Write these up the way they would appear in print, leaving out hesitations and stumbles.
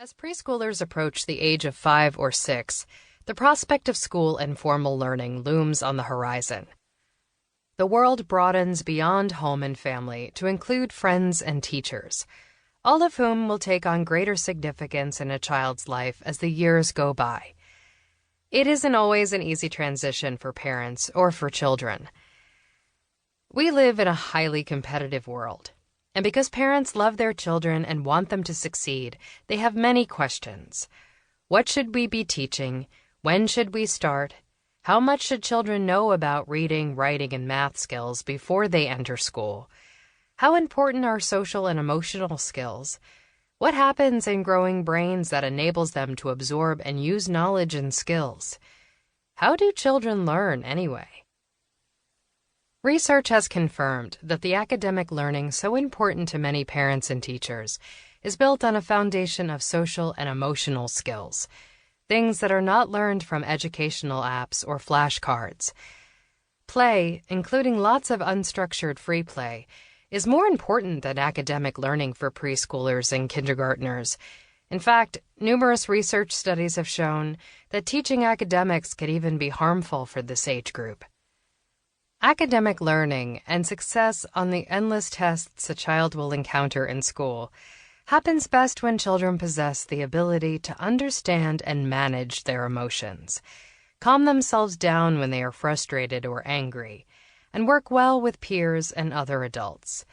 As preschoolers approach the age of 5 or 6, the prospect of school and formal learning looms on the horizon. The world broadens beyond home and family to include friends and teachers, all of whom will take on greater significance in a child's life as the years go by. It isn't always an easy transition for parents or for children. We live in a highly competitive world, and because parents love their children and want them to succeed, they have many questions. What should we be teaching? When should we start? How much should children know about reading, writing, and math skills before they enter school? How important are social and emotional skills? What happens in growing brains that enables them to absorb and use knowledge and skills? How do children learn anyway? Research has confirmed that the academic learning so important to many parents and teachers is built on a foundation of social and emotional skills, things that are not learned from educational apps or flashcards. Play, including lots of unstructured free play, is more important than academic learning for preschoolers and kindergartners. In fact, numerous research studies have shown that teaching academics can even be harmful for this age group. Academic learning and success on the endless tests a child will encounter in school happens best when children possess the ability to understand and manage their emotions, calm themselves down when they are frustrated or angry, and work well with peers and other adults.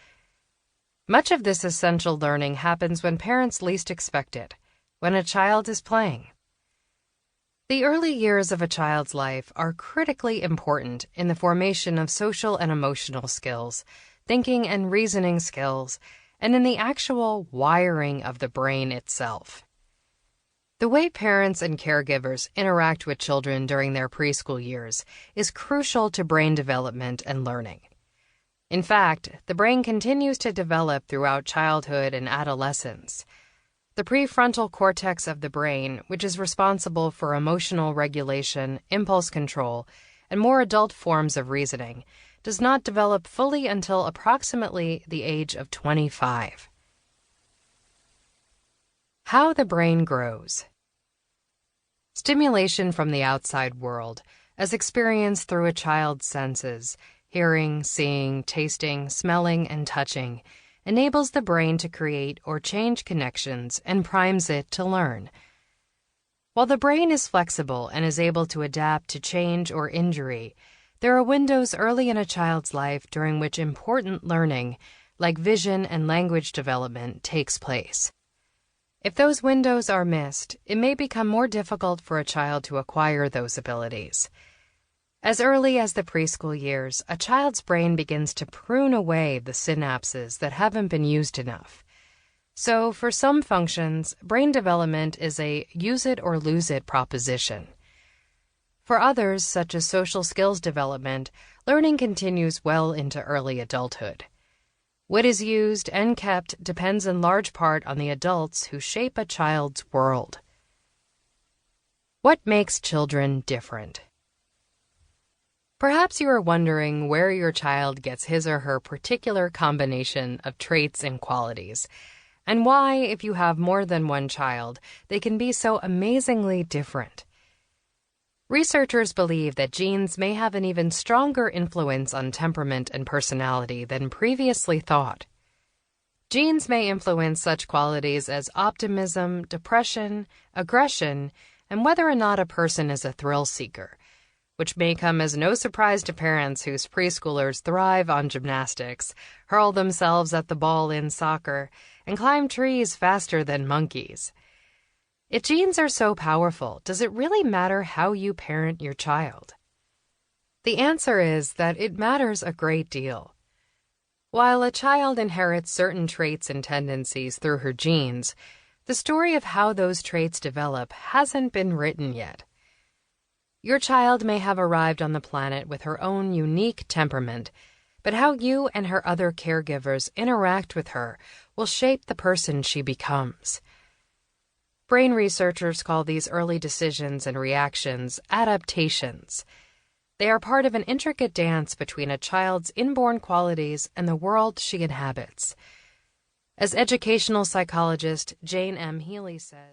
Much of this essential learning happens when parents least expect it, when a child is playing. The early years of a child's life are critically important in the formation of social and emotional skills, thinking and reasoning skills, and in the actual wiring of the brain itself. The way parents and caregivers interact with children during their preschool years is crucial to brain development and learning. In fact, the brain continues to develop throughout childhood and adolescence. The prefrontal cortex of the brain, which is responsible for emotional regulation, impulse control, and more adult forms of reasoning, does not develop fully until approximately the age of 25. How the brain grows. Stimulation from the outside world, as experienced through a child's senses, hearing, seeing, tasting, smelling, and touching, enables the brain to create or change connections and primes it to learn. While the brain is flexible and is able to adapt to change or injury, there are windows early in a child's life during which important learning, like vision and language development, takes place. If those windows are missed, it may become more difficult for a child to acquire those abilities. As early as the preschool years, a child's brain begins to prune away the synapses that haven't been used enough. So, for some functions, brain development is a use it or lose it proposition. For others, such as social skills development, learning continues well into early adulthood. What is used and kept depends in large part on the adults who shape a child's world. What makes children different? Perhaps you are wondering where your child gets his or her particular combination of traits and qualities, and why, if you have more than one child, they can be so amazingly different. Researchers believe that genes may have an even stronger influence on temperament and personality than previously thought. Genes may influence such qualities as optimism, depression, aggression, and whether or not a person is a thrill seeker, which may come as no surprise to parents whose preschoolers thrive on gymnastics, hurl themselves at the ball in soccer, and climb trees faster than monkeys. If genes are so powerful, does it really matter how you parent your child? The answer is that it matters a great deal. While a child inherits certain traits and tendencies through her genes, the story of how those traits develop hasn't been written yet. Your child may have arrived on the planet with her own unique temperament, but how you and her other caregivers interact with her will shape the person she becomes. Brain researchers call these early decisions and reactions adaptations. They are part of an intricate dance between a child's inborn qualities and the world she inhabits. As educational psychologist Jane M. Healy says,